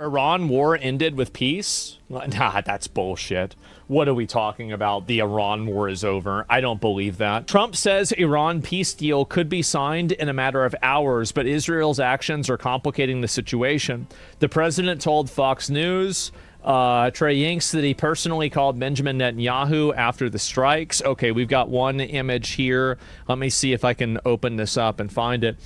Iran war ended with peace? Nah, that's bullshit. What are we talking about? The Iran war is over. I don't believe that. Trump says Iran peace deal could be signed in a matter of hours, but Israel's actions are complicating the situation. The president told Fox News, Trey Yinks, that he personally called Benjamin Netanyahu after the strikes. Okay, we've got one image here. Let me see if I can open this up and find it.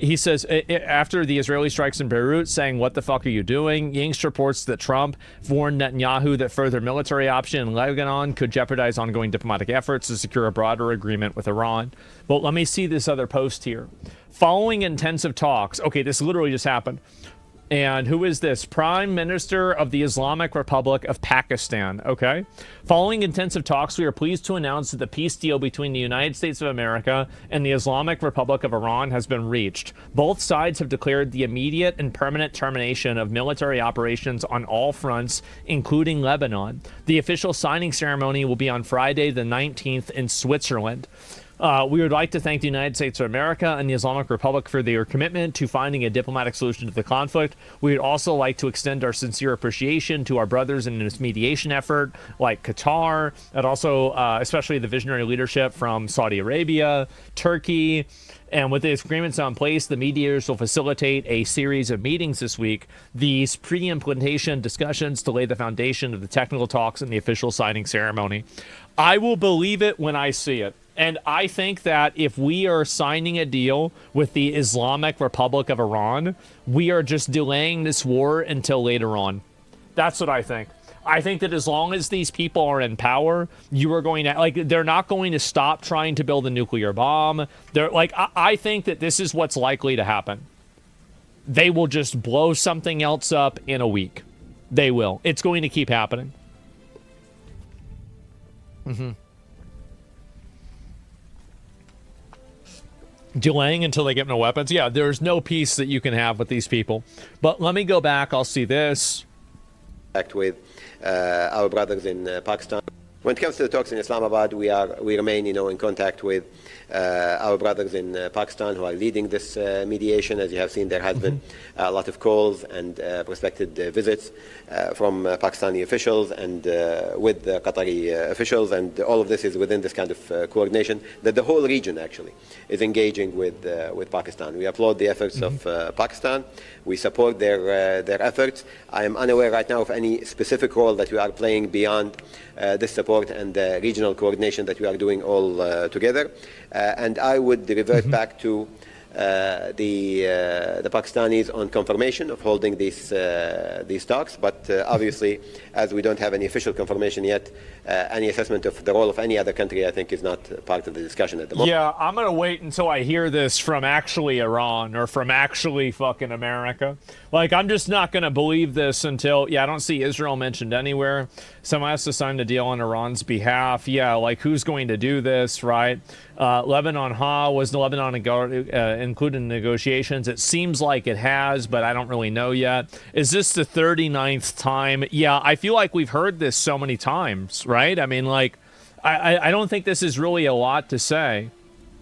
He says, after the Israeli strikes in Beirut, saying, "What the fuck are you doing?" Yinks reports that Trump warned Netanyahu that further military option in Lebanon could jeopardize ongoing diplomatic efforts to secure a broader agreement with Iran. But let me see this other post here. Following intensive talks, okay, this literally just happened. And who is this? Prime Minister of the Islamic Republic of Pakistan. Okay. Following intensive talks, we are pleased to announce that the peace deal between the United States of America and the Islamic Republic of Iran has been reached. Both sides have declared the immediate and permanent termination of military operations on all fronts, including Lebanon. The official signing ceremony will be on Friday, the 19th in Switzerland. We would like to thank the United States of America and the Islamic Republic for their commitment to finding a diplomatic solution to the conflict. We would also like to extend our sincere appreciation to our brothers in this mediation effort, like Qatar, and also especially the visionary leadership from Saudi Arabia, Turkey. And with these agreements in place, the mediators will facilitate a series of meetings this week. These pre-implementation discussions to lay the foundation of the technical talks and the official signing ceremony. I will believe it when I see it. And I think that if we are signing a deal with the Islamic Republic of Iran, we are just delaying this war until later on. That's what I think. I think that as long as these people are in power, you are going to, like, they're not going to stop trying to build a nuclear bomb. They're like, I think that this is what's likely to happen. They will just blow something else up in a week. They will. It's going to keep happening. Delaying until they get no weapons. Yeah, there's no peace that you can have with these people. But let me go back. I'll see this. With our brothers in Pakistan. When it comes to the talks in Islamabad, we remain, in contact with our brothers in Pakistan who are leading this mediation. As you have seen, there has been a lot of calls and prospective visits from Pakistani officials and with the Qatari officials, and all of this is within this kind of coordination that the whole region actually is engaging with Pakistan. We applaud the efforts of Pakistan. We support their efforts. I am unaware right now of any specific role that we are playing beyond this support and the regional coordination that we are doing all together. And I would revert back to the Pakistanis on confirmation of holding these talks. But obviously, as we don't have any official confirmation yet, any assessment of the role of any other country, I think, is not part of the discussion at the moment. Yeah, I'm going to wait until I hear this from actually Iran or from actually fucking America. Like, I'm just not going to believe this until, I don't see Israel mentioned anywhere. Someone has to sign a deal on Iran's behalf. Yeah, like, who's going to do this, right? Lebanon, was Lebanon included in negotiations? It seems like it has, but I don't really know yet. Is this the 39th time? Yeah, I feel like we've heard this so many times, right? I mean, like, I don't think this is really a lot to say.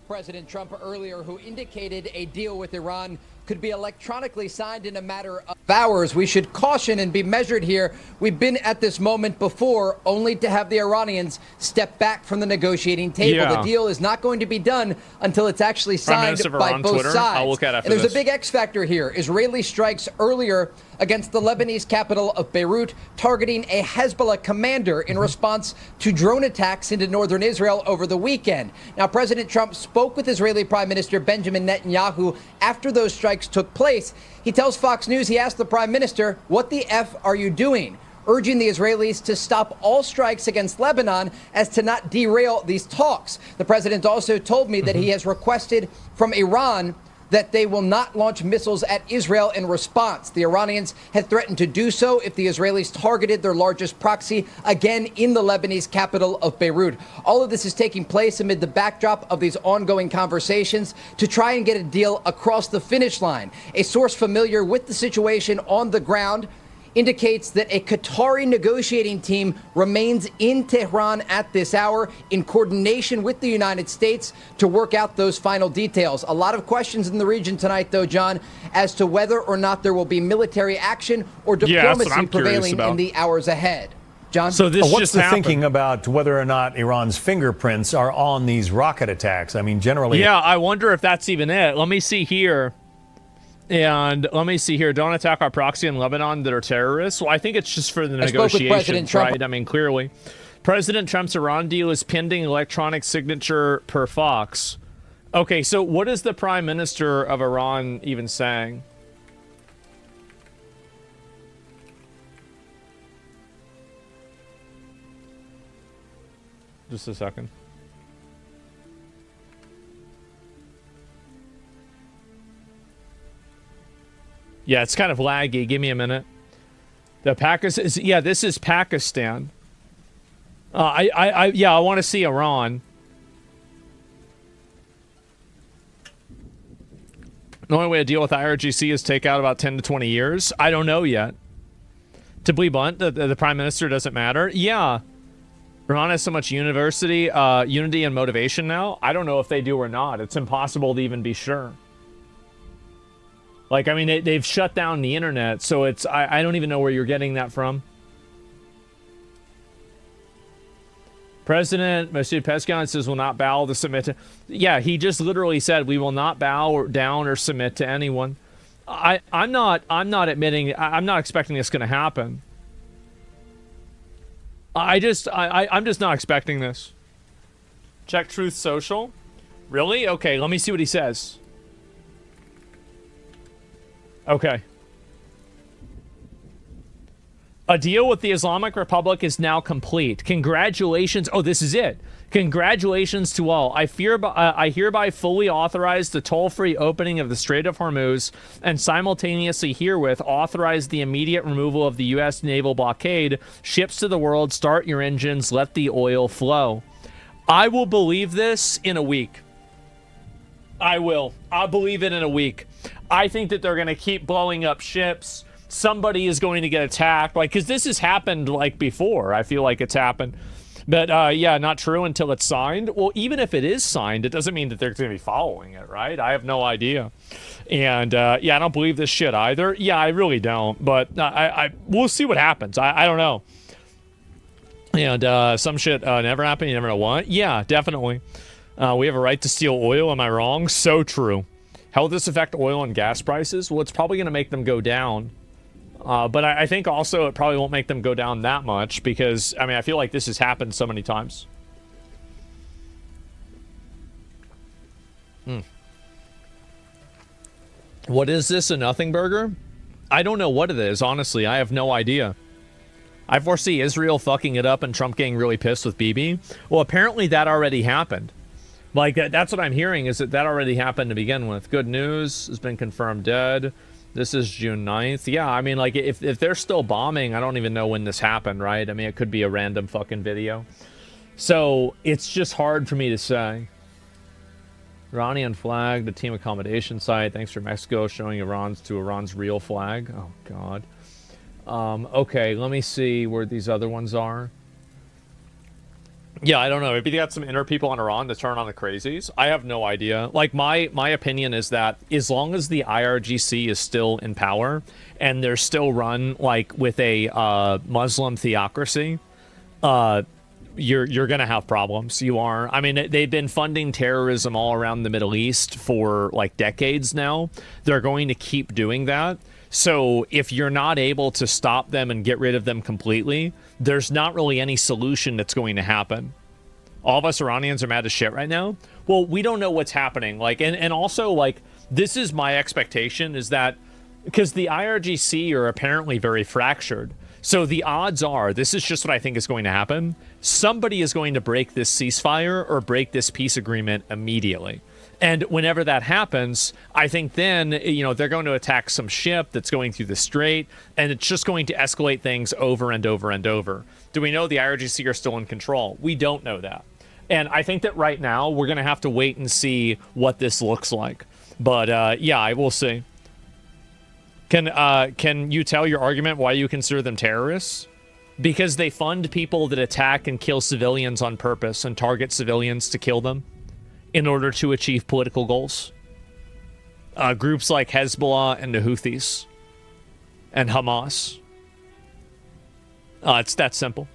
President Trump earlier, who indicated a deal with Iran could be electronically signed in a matter of hours. We should caution and be measured here. We've been at this moment before, only to have the Iranians step back from the negotiating table. Yeah. The deal is not going to be done until it's actually signed by both Twitter. sides. I'll look at it after and there's this. a big X factor here. Israeli strikes earlier against the Lebanese capital of Beirut, targeting a Hezbollah commander in response to drone attacks into northern Israel over the weekend. Now, President Trump spoke with Israeli Prime Minister Benjamin Netanyahu after those strikes took place. He tells Fox News he asked the Prime Minister, "What the F are you doing?" urging the Israelis to stop all strikes against Lebanon as to not derail these talks. The president also told me that he has requested from Iran that they will not launch missiles at Israel in response. The Iranians had threatened to do so if the Israelis targeted their largest proxy again in the Lebanese capital of Beirut. All of this is taking place amid the backdrop of these ongoing conversations to try and get a deal across the finish line. A source familiar with the situation on the ground indicates that a Qatari negotiating team remains in Tehran at this hour in coordination with the United States to work out those final details. A lot of questions in the region tonight, though, John, as to whether or not there will be military action or diplomacy prevailing in the hours ahead. John? So this What's just the happened. thinking about whether or not Iran's fingerprints are on these rocket attacks? I mean, generally... Yeah, I wonder if that's even it. Let me see here. And let me see here. Don't attack our proxy in Lebanon that are terrorists. Well, I think it's just for the negotiations, right? I mean, clearly. President Trump's Iran deal is pending electronic signature per Fox. Okay, so what is the Prime Minister of Iran even saying? Just a second. Yeah, it's kind of laggy. Give me a minute. The Pakistan. Yeah, this is Pakistan. I want to see Iran. The only way to deal with IRGC is take out about 10 to 20 years. I don't know yet. To be blunt, the prime minister doesn't matter. Yeah. Iran has so much unity and motivation now. I don't know if they do or not. It's impossible to even be sure. Like, I mean, they've shut down the internet, so it's... I don't even know where you're getting that from. President Masoud Pezeshkian says will not bow to submit to... Yeah, he just literally said we will not bow down or submit to anyone. I'm not admitting... I'm not expecting this going to happen. I'm just not expecting this. Check Truth Social. Really? Okay, let me see what he says. Okay. A deal with the Islamic Republic is now complete. Congratulations. Oh, this is it. Congratulations to all. I hereby fully authorize the toll-free opening of the Strait of Hormuz and simultaneously herewith authorize the immediate removal of the U.S. naval blockade. Ships to the world, start your engines, let the oil flow. I will believe this in a week. I will. I'll believe it in a week. I think that they're going to keep blowing up ships. Somebody is going to get attacked. Like, because this has happened, like, before. I feel like it's happened. But, yeah, not true until it's signed. Well, even if it is signed, it doesn't mean that they're going to be following it, right? I have no idea. And, yeah, I don't believe this shit either. Yeah, I really don't. But we'll see what happens. I don't know. And some shit never happened. You never know what. Yeah, definitely. We have a right to steal oil. Am I wrong? So true. How will this affect oil and gas prices? Well, it's probably going to make them go down. But I think also it probably won't make them go down that much because, I mean, I feel like this has happened so many times. What is this, a nothing burger? I don't know what it is, honestly. I have no idea. I foresee Israel fucking it up and Trump getting really pissed with Bibi. Well, apparently that already happened. Like, that's what I'm hearing, is that already happened to begin with. Good news has been confirmed dead. This is June 9th. Yeah, I mean, like, if they're still bombing, I don't even know when this happened, right? I mean, it could be a random fucking video. So, it's just hard for me to say. Iranian flag, the team accommodation site. Thanks for Mexico showing Iran's real flag. Oh, God. Okay, let me see where these other ones are. Yeah, I don't know. Maybe they got some inner people in Iran to turn on the crazies. I have no idea. Like, my opinion is that as long as the IRGC is still in power and they're still run, like, with a Muslim theocracy, you're going to have problems. You are. I mean, they've been funding terrorism all around the Middle East for, like, decades now. They're going to keep doing that. So if you're not able to stop them and get rid of them completely, there's not really any solution that's going to happen. All of us Iranians are mad as shit right now. Well, we don't know what's happening. Like, and also, like, this is my expectation, is that because the IRGC are apparently very fractured. So the odds are, this is just what I think is going to happen. Somebody is going to break this ceasefire or break this peace agreement immediately. And whenever that happens, I think then, you know, they're going to attack some ship that's going through the strait, and it's just going to escalate things over and over and over. Do we know the IRGC are still in control? We don't know that. And I think that right now, we're going to have to wait and see what this looks like. But, yeah, I will see. Can you tell your argument why you consider them terrorists? Because they fund people that attack and kill civilians on purpose and target civilians to kill them in order to achieve political goals. Groups like Hezbollah and the Houthis and Hamas. It's that simple.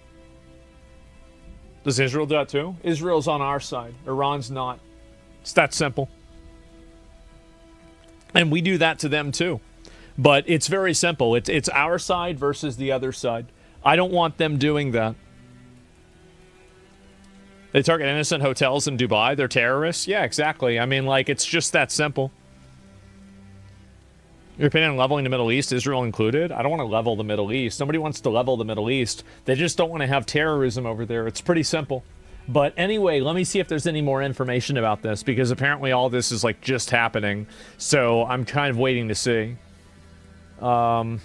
Does Israel do that too? Israel's on our side. Iran's not. It's that simple. And we do that to them too. But it's very simple. It's our side versus the other side. I don't want them doing that. They target innocent hotels in Dubai. They're terrorists. Yeah, exactly. I mean, like, it's just that simple. Your opinion on leveling the Middle East, Israel included? I don't want to level the Middle East. Nobody wants to level the Middle East. They just don't want to have terrorism over there. It's pretty simple. But anyway, let me see if there's any more information about this, because apparently all this is, like, just happening. So I'm kind of waiting to see. I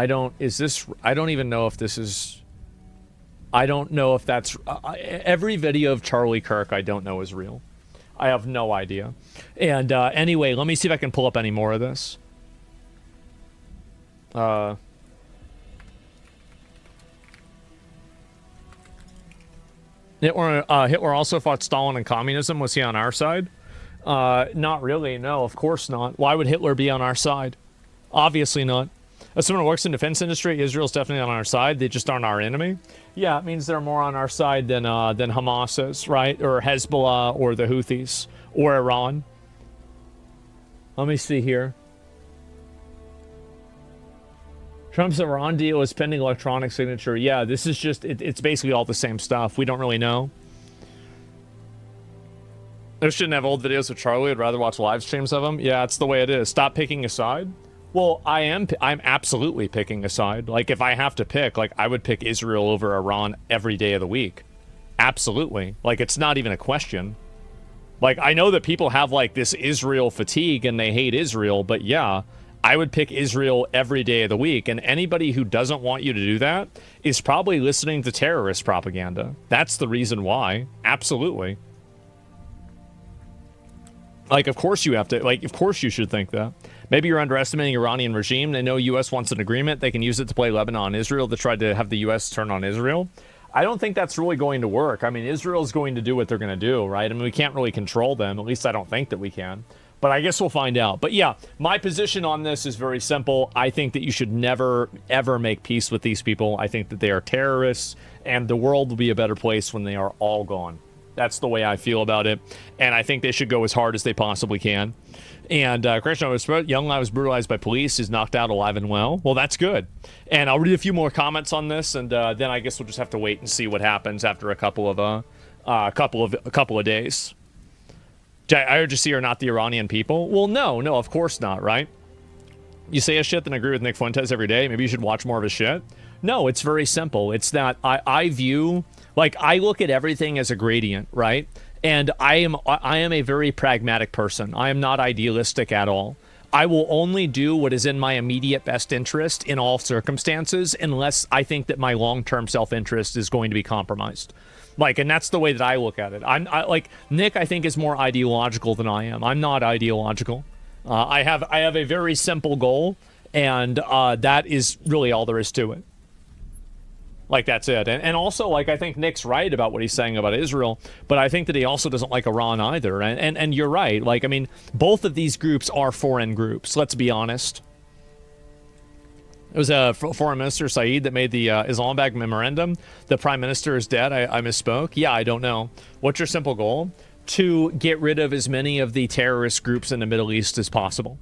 don't even know if this is... I don't know if that's... every video of Charlie Kirk I don't know is real. I have no idea. And anyway, let me see if I can pull up any more of this. Hitler also fought Stalin and communism. Was he on our side? Not really. No, of course not. Why would Hitler be on our side? Obviously not. As someone who works in the defense industry, Israel's definitely on our side. They just aren't our enemy. Yeah, it means they're more on our side than Hamas is, right? Or Hezbollah, or the Houthis, or Iran. Let me see here. Trump's Iran deal is pending electronic signature. Yeah, this is just, it's basically all the same stuff. We don't really know. I shouldn't have old videos of Charlie. I'd rather watch live streams of him. Yeah, it's the way it is. Stop picking a side. Well, I'm absolutely picking a side. Like, if I have to pick, like, I would pick Israel over Iran every day of the week. Absolutely. Like, it's not even a question. Like, I know that people have, like, this Israel fatigue and they hate Israel, but yeah, I would pick Israel every day of the week. And anybody who doesn't want you to do that is probably listening to terrorist propaganda. That's the reason why. Absolutely. Like, of course you have to, like, of course you should think that. Maybe you're underestimating Iranian regime. They know U.S. wants an agreement. They can use it to play Lebanon and Israel to try to have the U.S. turn on Israel. I don't think that's really going to work. I mean, Israel's going to do what they're going to do, right? I mean, we can't really control them. At least I don't think that we can. But I guess we'll find out. But yeah, my position on this is very simple. I think that you should never, ever make peace with these people. I think that they are terrorists, and the world will be a better place when they are all gone. That's the way I feel about it. And I think they should go as hard as they possibly can. And young lad was brutalized by police, is knocked out alive and well. Well, that's good. And I'll read a few more comments on this, and then I guess we'll just have to wait and see what happens after a couple of days. IRGC are not the Iranian people? Well, no, of course not, right? You say a shit, then agree with Nick Fuentes every day. Maybe you should watch more of his shit. No, it's very simple. It's that I view, like, I look at everything as a gradient, right? And I am a very pragmatic person. I am not idealistic at all. I will only do what is in my immediate best interest in all circumstances, unless I think that my long-term self-interest is going to be compromised. Like, and that's the way that I look at it. Like, Nick, I think, is more ideological than I am. I'm not ideological. I have a very simple goal, and that is really all there is to it. Like, that's it. And also, like, I think Nick's right about what he's saying about Israel, but I think that he also doesn't like Iran either. And you're right. Like, I mean, both of these groups are foreign groups. Let's be honest. It was a foreign minister, Saeed, that made the Islamabad memorandum. The prime minister is dead. I misspoke. Yeah, I don't know. What's your simple goal? To get rid of as many of the terrorist groups in the Middle East as possible.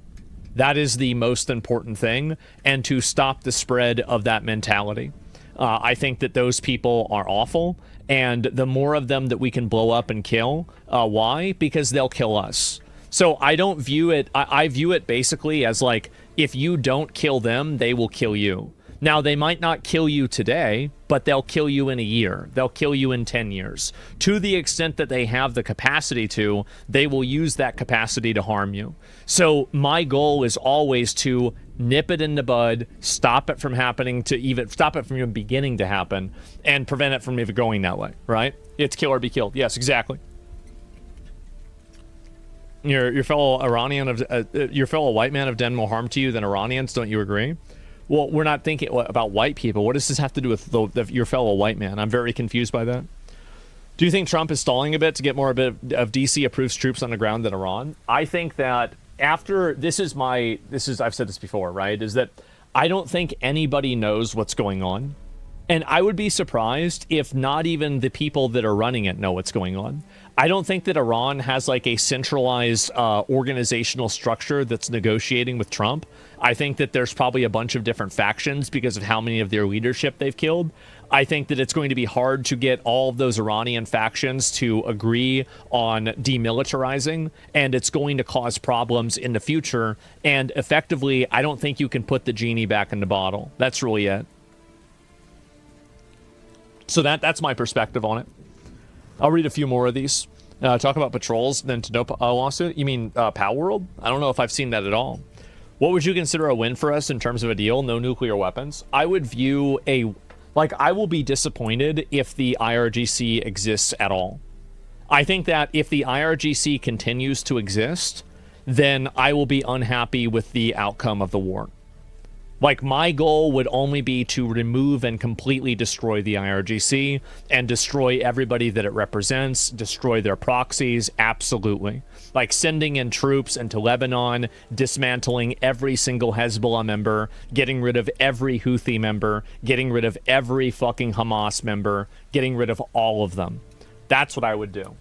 That is the most important thing, and to stop the spread of that mentality. I think that those people are awful, and the more of them that we can blow up and kill, why? Because they'll kill us. So I don't view it, I view it basically as like, if you don't kill them, they will kill you. Now, they might not kill you today, but they'll kill you in a year. They'll kill you in 10 years. To the extent that they have the capacity to, they will use that capacity to harm you. So my goal is always to nip it in the bud, stop it from happening, stop it from even beginning to happen, and prevent it from even going that way, right? It's kill or be killed. Yes, exactly. Your fellow Iranian of your fellow white man have done more harm to you than Iranians. Don't you agree? Well, we're not thinking about white people. What does this have to do with your fellow white man? I'm very confused by that. Do you think Trump is stalling a bit to get more of DC approved troops on the ground than Iran? I think that after I've said this before, right? Is that I don't think anybody knows what's going on. And I would be surprised if not even the people that are running it know what's going on. I don't think that Iran has like a centralized organizational structure that's negotiating with Trump. I think that there's probably a bunch of different factions because of how many of their leadership they've killed. I think that it's going to be hard to get all of those Iranian factions to agree on demilitarizing, and it's going to cause problems in the future. And effectively, I don't think you can put the genie back in the bottle. That's really it. So that's my perspective on it. I'll read a few more of these. Talk about patrols, then to no lawsuit. You mean Power World? I don't know if I've seen that at all. What would you consider a win for us in terms of a deal? No nuclear weapons. I would view I will be disappointed if the IRGC exists at all. I think that if the IRGC continues to exist, then I will be unhappy with the outcome of the war. Like, my goal would only be to remove and completely destroy the IRGC and destroy everybody that it represents, destroy their proxies, absolutely. Like, sending in troops into Lebanon, dismantling every single Hezbollah member, getting rid of every Houthi member, getting rid of every fucking Hamas member, getting rid of all of them. That's what I would do.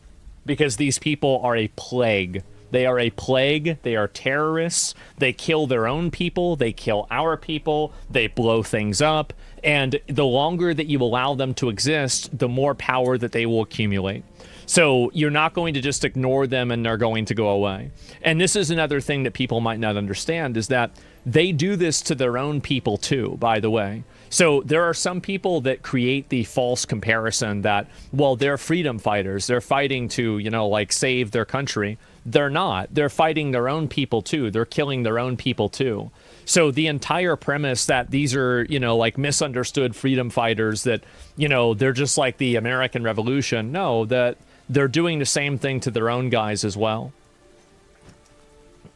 Because these people are a plague. They are a plague. They are terrorists. They kill their own people. They kill our people. They blow things up. And the longer that you allow them to exist, the more power that they will accumulate. So you're not going to just ignore them and they're going to go away. And this is another thing that people might not understand, is that they do this to their own people too, by the way. So there are some people that create the false comparison that, well, they're freedom fighters. They're fighting to, save their country. They're not. They're fighting their own people too. They're killing their own people too. So the entire premise that these are, misunderstood freedom fighters, that, they're just like the American Revolution. No, that they're doing the same thing to their own guys as well.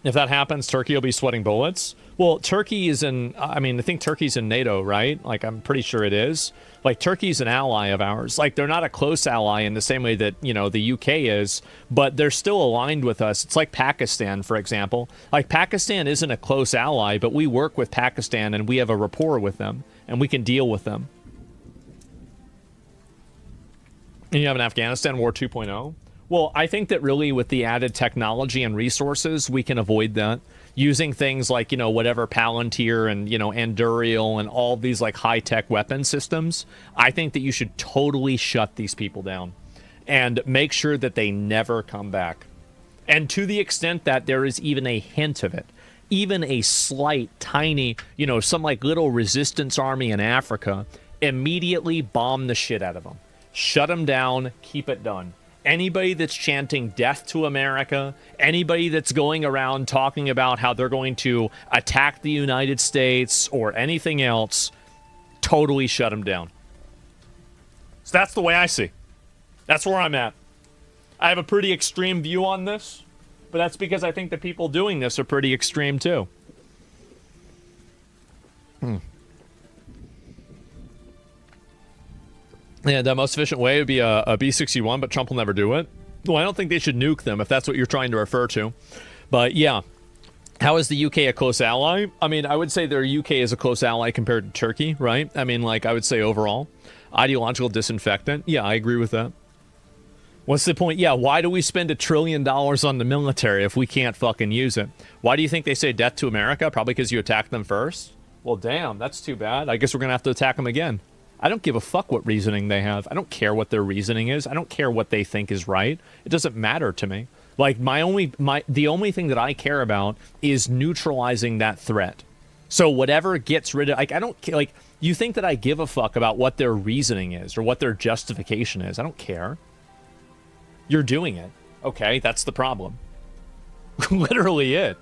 If that happens, Turkey will be sweating bullets. Well, Turkey is I think Turkey's in NATO, right? Like, I'm pretty sure it is. Like, Turkey's an ally of ours. Like, they're not a close ally in the same way that, the UK is, but they're still aligned with us. It's like Pakistan, for example. Like, Pakistan isn't a close ally, but we work with Pakistan and we have a rapport with them and we can deal with them. And you have an Afghanistan War 2.0. Well, I think that really with the added technology and resources, we can avoid that. Using things like, whatever Palantir and, Andurial and all these like high-tech weapon systems, I think that you should totally shut these people down and make sure that they never come back. And to the extent that there is even a hint of it, even a slight, tiny, some like little resistance army in Africa, immediately bomb the shit out of them. Shut them down, keep it done. Anybody that's chanting death to America, anybody that's going around talking about how they're going to attack the United States or anything else, totally shut them down. So that's the way I see. That's where I'm at. I have a pretty extreme view on this, but that's because I think the people doing this are pretty extreme too. Yeah, the most efficient way would be a B-61, but Trump will never do it. Well, I don't think they should nuke them, if that's what you're trying to refer to. But yeah, how is the UK a close ally? I mean, I would say their UK is a close ally compared to Turkey, right? I mean, I would say overall. Ideological disinfectant. Yeah, I agree with that. What's the point? Yeah, why do we spend $1 trillion on the military if we can't fucking use it? Why do you think they say death to America? Probably because you attacked them first? Well, damn, that's too bad. I guess we're going to have to attack them again. I don't give a fuck what reasoning they have. I don't care what their reasoning is. I don't care what they think is right. It doesn't matter to me. Like, the only thing that I care about is neutralizing that threat. So whatever gets rid of, I don't like, you think that I give a fuck about what their reasoning is or what their justification is. I don't care. You're doing it. Okay, that's the problem. Literally it.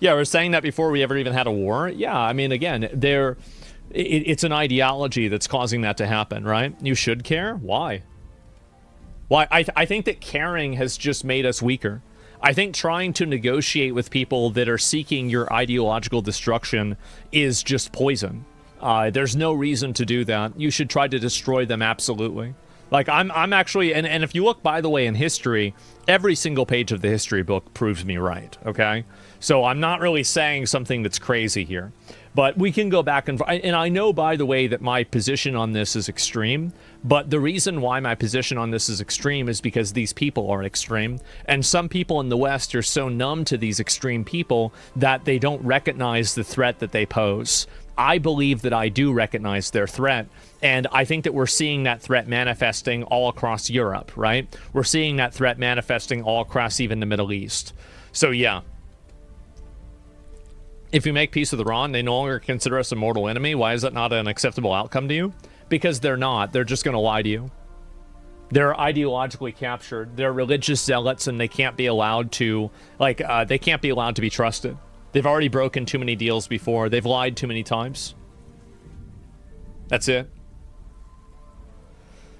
Yeah, we were saying that before we ever even had a war. Yeah, I mean, again, it's an ideology that's causing that to happen, right? You should care? Why? I think that caring has just made us weaker. I think trying to negotiate with people that are seeking your ideological destruction is just poison. There's no reason to do that. You should try to destroy them, absolutely. Like, I'm actually, and if you look, by the way, in history, every single page of the history book proves me right, okay? So I'm not really saying something that's crazy here. But we can go back and I know, by the way, that my position on this is extreme, but the reason why my position on this is extreme is because these people are extreme, and some people in the West are so numb to these extreme people that they don't recognize the threat that they pose. I believe that I do recognize their threat, and I think that we're seeing that threat manifesting all across Europe, right? We're seeing that threat manifesting all across even the Middle East. So yeah. If we make peace with Iran, they no longer consider us a mortal enemy. Why is that not an acceptable outcome to you? Because they're not. They're just going to lie to you. They're ideologically captured. They're religious zealots, and they can't be allowed to, they can't be allowed to be trusted. They've already broken too many deals before. They've lied too many times. That's it.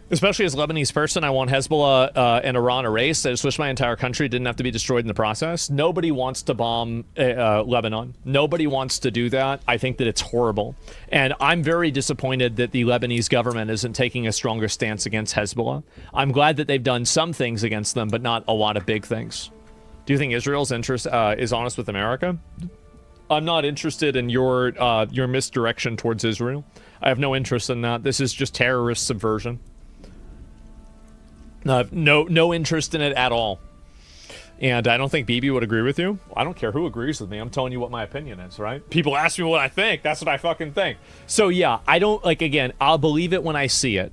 Especially as a Lebanese person, I want Hezbollah and Iran erased. I just wish my entire country didn't have to be destroyed in the process. Nobody wants to bomb Lebanon. Nobody wants to do that. I think that it's horrible. And I'm very disappointed that the Lebanese government isn't taking a stronger stance against Hezbollah. I'm glad that they've done some things against them, but not a lot of big things. Do you think Israel's interest is honest with America? I'm not interested in your misdirection towards Israel. I have no interest in that. This is just terrorist subversion. No interest in it at all. And I don't think Bibi would agree with you. I don't care who agrees with me. I'm telling you what my opinion is, right? People ask me what I think. That's what I fucking think. So yeah, I don't, again, I'll believe it when I see it.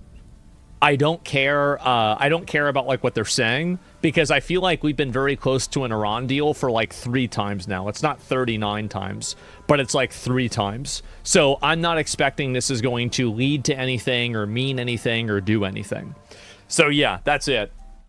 I don't care. I don't care about what they're saying, because I feel like we've been very close to an Iran deal for 3 times now. It's not 39 times, but it's 3 times. So I'm not expecting this is going to lead to anything or mean anything or do anything. So yeah, that's it.